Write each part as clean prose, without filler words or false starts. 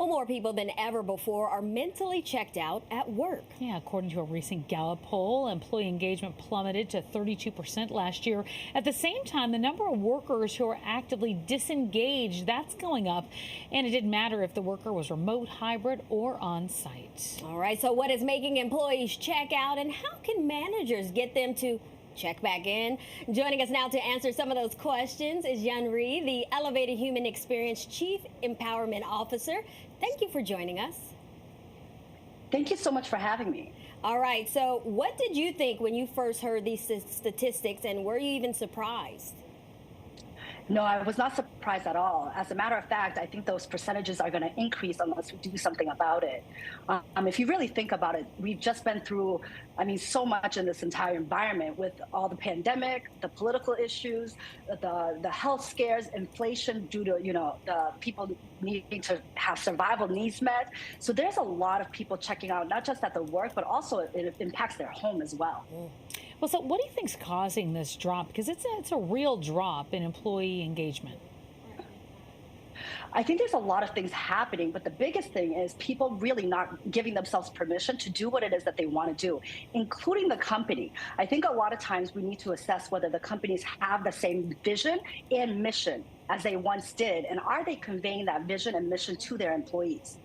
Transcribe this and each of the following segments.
Well, more people than ever before are mentally checked out at work. Yeah, according to a recent Gallup poll, employee engagement plummeted to 32% last year. At the same time, the number of workers who are actively disengaged, that's going up. And it didn't matter if the worker was remote, hybrid, or on site. All right, so what is making employees check out, and how can managers get them to check back in? Joining us now to answer some of those questions is Yun Rhee, the Elevated Human Experience Chief Empowerment Officer. Thank you for joining us. Thank you so much for having me. All right, so what did you think when you first heard these statistics, and were you even surprised? No, I was not surprised at all. As a matter of fact, I think those percentages are going to increase unless we do something about it. If you really think about it, we've just been through, so much in this entire environment with all the pandemic, the political issues, the health scares, inflation due to, the people needing to have survival needs met. So there's a lot of people checking out, not just at the work, but also it impacts their home as well. Well, so what do you think is causing this drop? Because it's a real drop in employee engagement. I think there's a lot of things happening, but the biggest thing is people really not giving themselves permission to do what it is that they want to do, including the company. I think a lot of times we need to assess whether the companies have the same vision and mission as they once did, and are they conveying that vision and mission to their employees?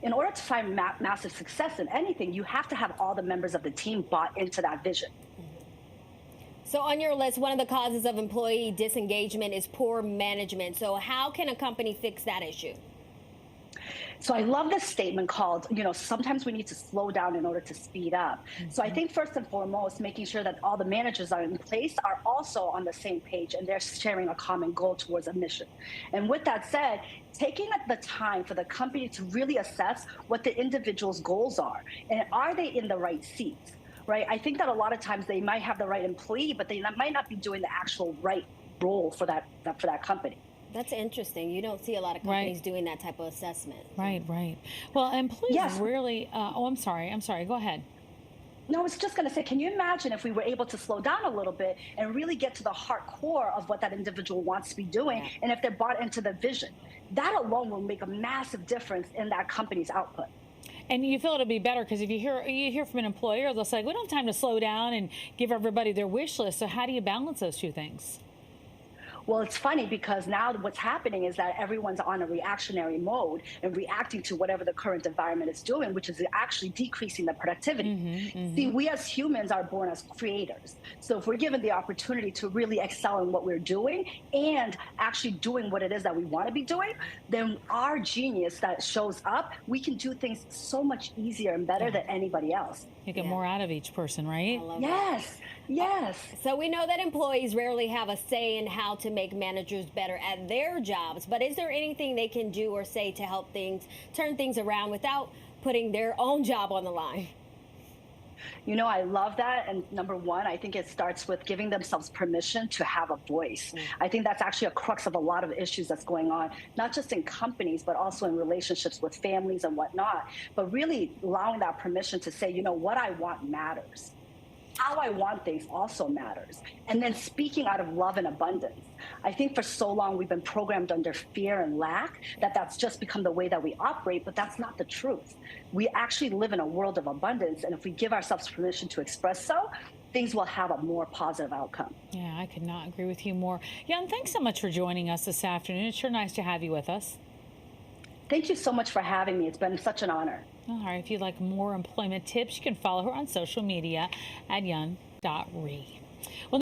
In order to find massive success in anything, you have to have all the members of the team bought into that vision. So on your list, one of the causes of employee disengagement is poor management. So how can a company fix that issue? So I love this statement called, sometimes we need to slow down in order to speed up. So I think first and foremost, making sure that all the managers are in place are also on the same page and they're sharing a common goal towards a mission. And with that said, taking the time for the company to really assess what the individual's goals are and are they in the right seats? Right? I think that a lot of times they might have the right employee, but they might not be doing the actual right role for that company. That's interesting. You don't see a lot of companies doing that type of assessment. Right. Well, employees really. I'm sorry. Go ahead. No, I was just going to say, can you imagine if we were able to slow down a little bit and really get to the heart core of what that individual wants to be doing, and if they're bought into the vision? That alone will make a massive difference in that company's output. And you feel it'll be better because if you hear from an employer, they'll say, we don't have time to slow down and give everybody their wish list. So how do you balance those two things? Well, it's funny because now what's happening is that everyone's on a reactionary mode and reacting to whatever the current environment is doing, which is actually decreasing the productivity. See, we as humans are born as creators. So if we're given the opportunity to really excel in what we're doing and actually doing what it is that we want to be doing, then our genius that shows up, we can do things so much easier and better than anybody else. You get more out of each person, right? Yes. So we know that employees rarely have a say in how to make managers better at their jobs, but is there anything they can do or say to help turn things around without putting their own job on the line? I love that. And number one, I think it starts with giving themselves permission to have a voice. I think that's actually a crux of a lot of issues that's going on, not just in companies, but also in relationships with families and whatnot, but really allowing that permission to say, what I want matters. How I want things also matters. And then speaking out of love and abundance. I think for so long we've been programmed under fear and lack that's just become the way that we operate, but that's not the truth. We actually live in a world of abundance, and if we give ourselves permission to express so, things will have a more positive outcome. Yeah, I could not agree with you more. Yun, thanks so much for joining us this afternoon. It's sure nice to have you with us. Thank you so much for having me. It's been such an honor. All right, if you'd like more employment tips, you can follow her on social media at yun.rhee. Well,